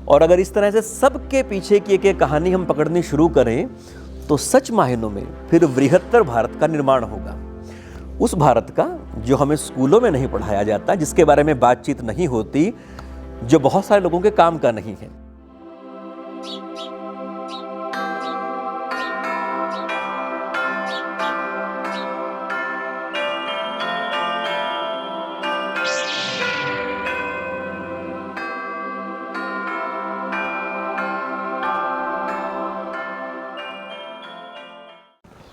और अगर इस तरह से सबके पीछे की एक कहानी हम पकड़नी शुरू करें तो सच मायनों में फिर बृहत्तर भारत का निर्माण होगा। उस भारत का जो हमें स्कूलों में नहीं पढ़ाया जाता, जिसके बारे में बातचीत नहीं होती, जो बहुत सारे लोगों के काम का नहीं है।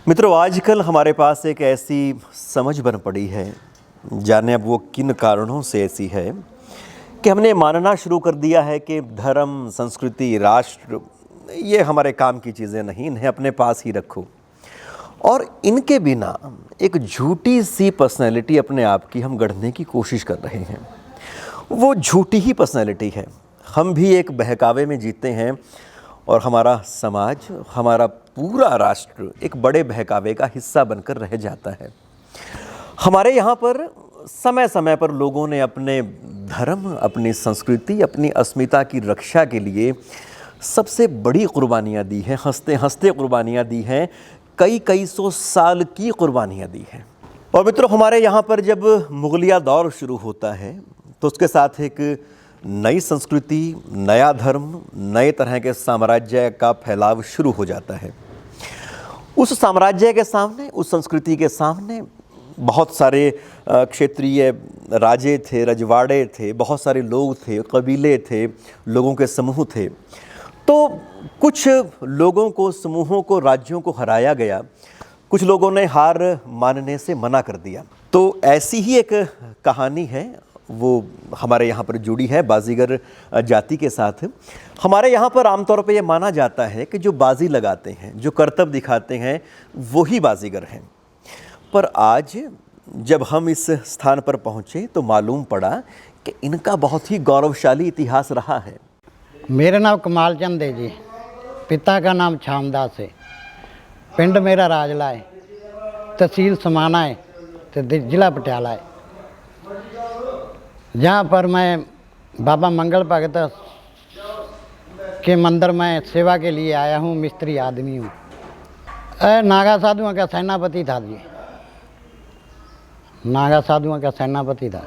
मित्रों, आजकल हमारे पास एक ऐसी समझ बन पड़ी है, जाने अब वो किन कारणों से ऐसी है, कि हमने मानना शुरू कर दिया है कि धर्म, संस्कृति, राष्ट्र ये हमारे काम की चीज़ें नहीं, इन्हें अपने पास ही रखो। और इनके बिना एक झूठी सी पर्सनैलिटी अपने आप की हम गढ़ने की कोशिश कर रहे हैं। वो झूठी ही पर्सनैलिटी है। हम भी एक बहकावे में जीते हैं और हमारा समाज, हमारा पूरा राष्ट्र एक बड़े बहकावे का हिस्सा बनकर रह जाता है। हमारे यहाँ पर समय समय पर लोगों ने अपने धर्म, अपनी संस्कृति, अपनी अस्मिता की रक्षा के लिए सबसे बड़ी कुर्बानियाँ दी हैं, हंसते हंसते कुर्बानियाँ दी हैं, कई कई सौ साल की कुर्बानियाँ दी हैं। और मित्रों, हमारे यहाँ पर जब मुगलिया दौर शुरू होता है तो उसके साथ एक नई संस्कृति, नया धर्म, नए तरह के साम्राज्य का फैलाव शुरू हो जाता है। उस साम्राज्य के सामने, उस संस्कृति के सामने बहुत सारे क्षेत्रीय राजे थे, रजवाड़े थे, बहुत सारे लोग थे, कबीले थे, लोगों के समूह थे। तो कुछ लोगों को, समूहों को, राज्यों को हराया गया, कुछ लोगों ने हार मानने से मना कर दिया। तो ऐसी ही एक कहानी है, वो हमारे यहाँ पर जुड़ी है बाजीगर जाति के साथ। हमारे यहाँ पर आमतौर पर यह माना जाता है कि जो बाजी लगाते हैं, जो करतब दिखाते हैं, वही बाजीगर हैं। पर आज जब हम इस स्थान पर पहुँचे तो मालूम पड़ा कि इनका बहुत ही गौरवशाली इतिहास रहा है। मेरा नाम कमाल चंद है जी, पिता का नाम छामदास है, पिंड मेरा राजला है, तहसील समाना है, तो जिला पटियाला है। जहाँ पर मैं बाबा मंगल भगत के मंदिर में सेवा के लिए आया हूँ, मिस्त्री आदमी हूँ। नागा साधुओं का सेनापति था जी, नागा साधुओं का सेनापति था,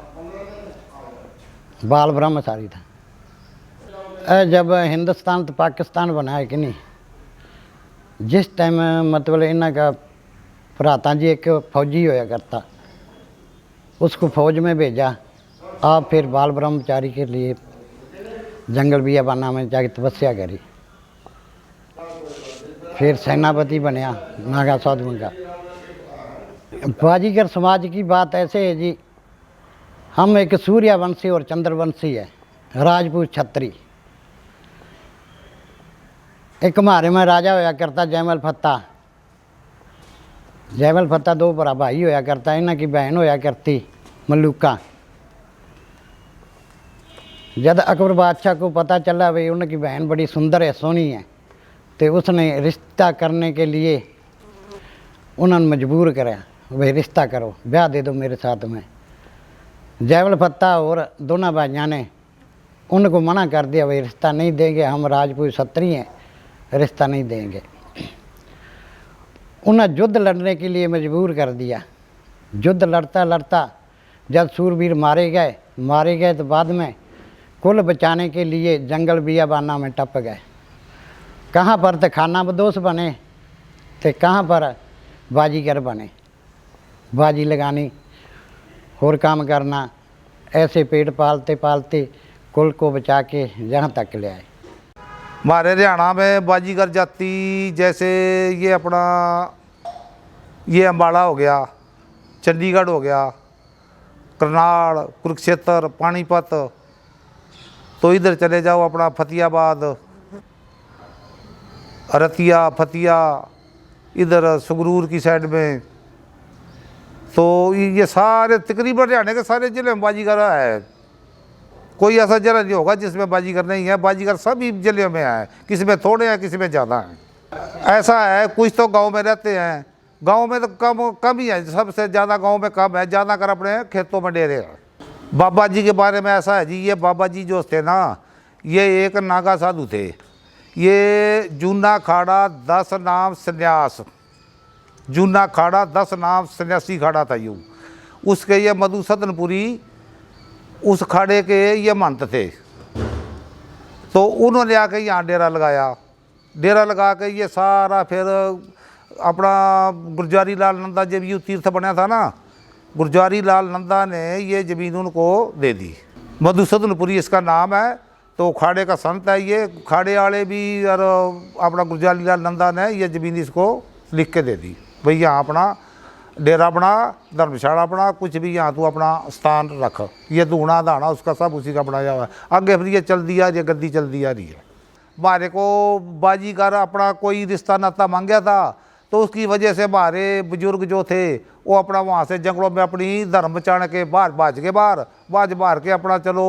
बाल ब्रह्मचारी था। जब हिंदुस्तान तो पाकिस्तान बना है कि नहीं, जिस टाइम मतलब इन्हों का भराता जी एक फौजी होया करता, उसको फौज में भेजा। आप फिर बाल ब्रह्मचारी के लिए जंगल बियाबाना में जाके तपस्या करी, फिर सेनापति बनया नागा साधुओं का। बाजीगर समाज की बात ऐसे है जी, हम एक सूर्यवंशी और चंद्रवंशी है, राजपूत छत्री। एक हमारे में राजा होया करता जयमल फत्ता, जयमल फत्ता दो बड़ा भाई होया करता, इन्हों की बहन होया करती मल्लुका। जब अकबर बादशाह को पता चला भाई उनकी बहन बड़ी सुंदर है, सोनी है, तो उसने रिश्ता करने के लिए उन्होंने मजबूर कराया, भाई रिश्ता करो, ब्याह दे दो मेरे साथ में। जयमल फत्ता और दोनों भाइयों ने उनको मना कर दिया, भाई रिश्ता नहीं देंगे, हम राजपूत क्षत्रिय हैं, रिश्ता नहीं देंगे। उन्हें युद्ध लड़ने के लिए मजबूर कर दिया। युद्ध लड़ता लड़ता जब सूरवीर मारे गए तो बाद में कुल बचाने के लिए जंगल बियाबाना में टप गए। कहाँ पर तो खाना बदोश बने, तो कहाँ पर बाजीगर बने, बाजी लगानी और काम करना। ऐसे पेट पालते पालते कुल को बचा के यहाँ तक ले आए। हमारे हरियाणा में बाजीगर जाति जैसे ये अपना ये अम्बाला हो गया, चंडीगढ़ हो गया, करनाल, कुरुक्षेत्र, पानीपत, तो इधर चले जाओ अपना फतेहाबाद, रतिया, फतिया, इधर संगरूर की साइड में, तो ये सारे तकरीबन हरियाणा के सारे जिले में बाजीगर है। कोई ऐसा जिला नहीं होगा जिसमें बाजीगर नहीं है। बाजीगर सभी जिले में है, किसी में थोड़े हैं, किसी में ज़्यादा हैं। ऐसा है कुछ तो गांव में रहते हैं, गांव में तो कम ही है, सबसे ज़्यादा गांव में कम है, ज़्यादा कर अपने खेतों में डेरे हैं। बाबा जी के बारे में ऐसा है जी, ये बाबा जी जो थे ना, ये एक नागा साधु थे। ये जूना खाड़ा 10 नाम संन्यास, जूना खाड़ा 10 नाम सन्यासी खाड़ा था यूँ। उसके ये मधुसूदनपुरी उस खाड़े के ये महंत थे। तो उन्होंने आके यहाँ डेरा लगाया। डेरा लगा के ये सारा फिर अपना गुरजारी लाल नंदा जब यूँ तीर्थ बनया था ना, गुरजारी लाल नंदा ने ये ज़मीन उनको दे दी। मधुसूदनपुरी इसका नाम है। तो खाड़े का संत है ये। खाड़े वाले भी और अपना गुरजारी लाल नंदा ने ये ज़मीन इसको लिख के दे दी, भाई यहाँ अपना डेरा बना, धर्मशाला बना, कुछ भी यहाँ तू अपना स्थान रख। ये दूना दाना उसका सब उसी का बनाया हुआ है। आगे फिर ये चल दिया, ये गद्दी चल दिया रही है। हमारे को बाजीगर अपना कोई रिश्ता नाता मांगा था, तो उसकी वजह से हमारे बुजुर्ग जो थे वो अपना वहाँ से जंगलों में अपनी धर्म बचाने के बाहर बाज के अपना चलो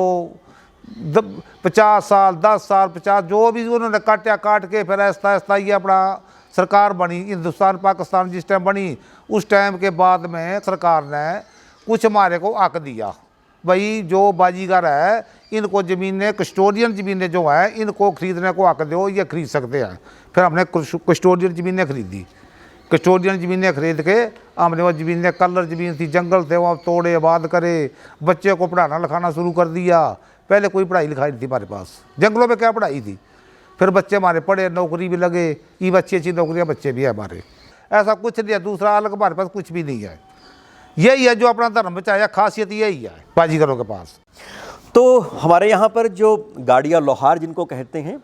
50 साल 10 साल 50 जो भी उन्होंने काट के फिर ऐसा ऐसा ये अपना सरकार बनी। हिंदुस्तान पाकिस्तान जिस टाइम बनी, उस टाइम के बाद में सरकार ने कुछ हमारे को हक दिया, भाई जो बाजीगर है इनको ज़मीनें, कस्टोडियन ज़मीनें जो है इनको ख़रीदने को हक दो, ये ख़रीद सकते हैं। फिर हमने कस्टोडियन ज़मीनें खरीदी। कस्टोडियन ज़मीनें खरीद के हमने वो ज़मीनें, कलर ज़मीन थी, जंगल थे, वहाँ तोड़े आबाद करे, बच्चे को पढ़ाना लिखाना शुरू कर दिया। पहले कोई पढ़ाई लिखाई नहीं थी हमारे पास, जंगलों में क्या पढ़ाई थी। फिर बच्चे हमारे पढ़े, नौकरी भी लगे, ये अच्छी नौकरियाँ बच्चे भी है हमारे। ऐसा कुछ नहीं है दूसरा अलग हमारे पास कुछ भी नहीं है। यही है जो अपना धर्म बचाया, खासियत यही है बाजीगरों के पास। तो हमारे यहाँ पर जो गाड़िया लोहार जिनको कहते हैं,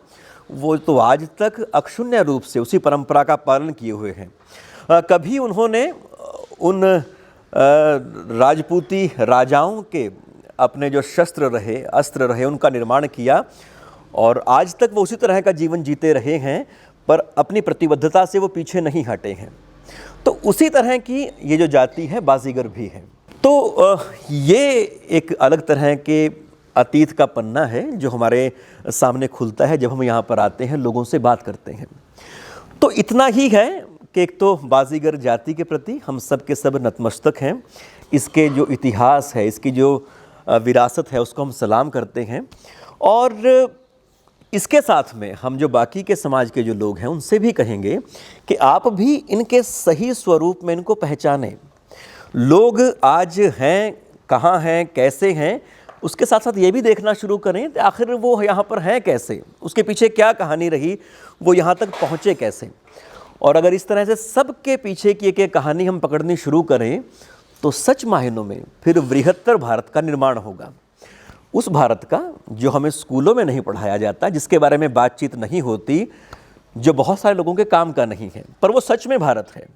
वो तो आज तक अक्षुण्य रूप से उसी परंपरा का पालन किए हुए हैं। कभी उन्होंने उन राजपूती राजाओं के अपने जो शस्त्र रहे, अस्त्र रहे, उनका निर्माण किया और आज तक वो उसी तरह का जीवन जीते रहे हैं, पर अपनी प्रतिबद्धता से वो पीछे नहीं हटे हैं। तो उसी तरह की ये जो जाति है बाजीगर भी है। तो ये एक अलग तरह के अतीत का पन्ना है जो हमारे सामने खुलता है जब हम यहाँ पर आते हैं, लोगों से बात करते हैं। तो इतना ही है कि एक तो बाजीगर जाति के प्रति हम सब के सब नतमस्तक हैं। इसके जो इतिहास है, इसकी जो विरासत है, उसको हम सलाम करते हैं। और इसके साथ में हम जो बाकी के समाज के जो लोग हैं उनसे भी कहेंगे कि आप भी इनके सही स्वरूप में इनको पहचानें। लोग आज हैं, कहाँ हैं, कैसे हैं, उसके साथ साथ ये भी देखना शुरू करें कि आखिर वो यहाँ पर हैं कैसे, उसके पीछे क्या कहानी रही, वो यहाँ तक पहुँचे कैसे। और अगर इस तरह से सबके पीछे की एक कहानी हम पकड़नी शुरू करें तो सच मायनों में फिर बृहत्तर भारत का निर्माण होगा। उस भारत का जो हमें स्कूलों में नहीं पढ़ाया जाता, जिसके बारे में बातचीत नहीं होती, जो बहुत सारे लोगों के काम का नहीं है, पर वो सच में भारत है।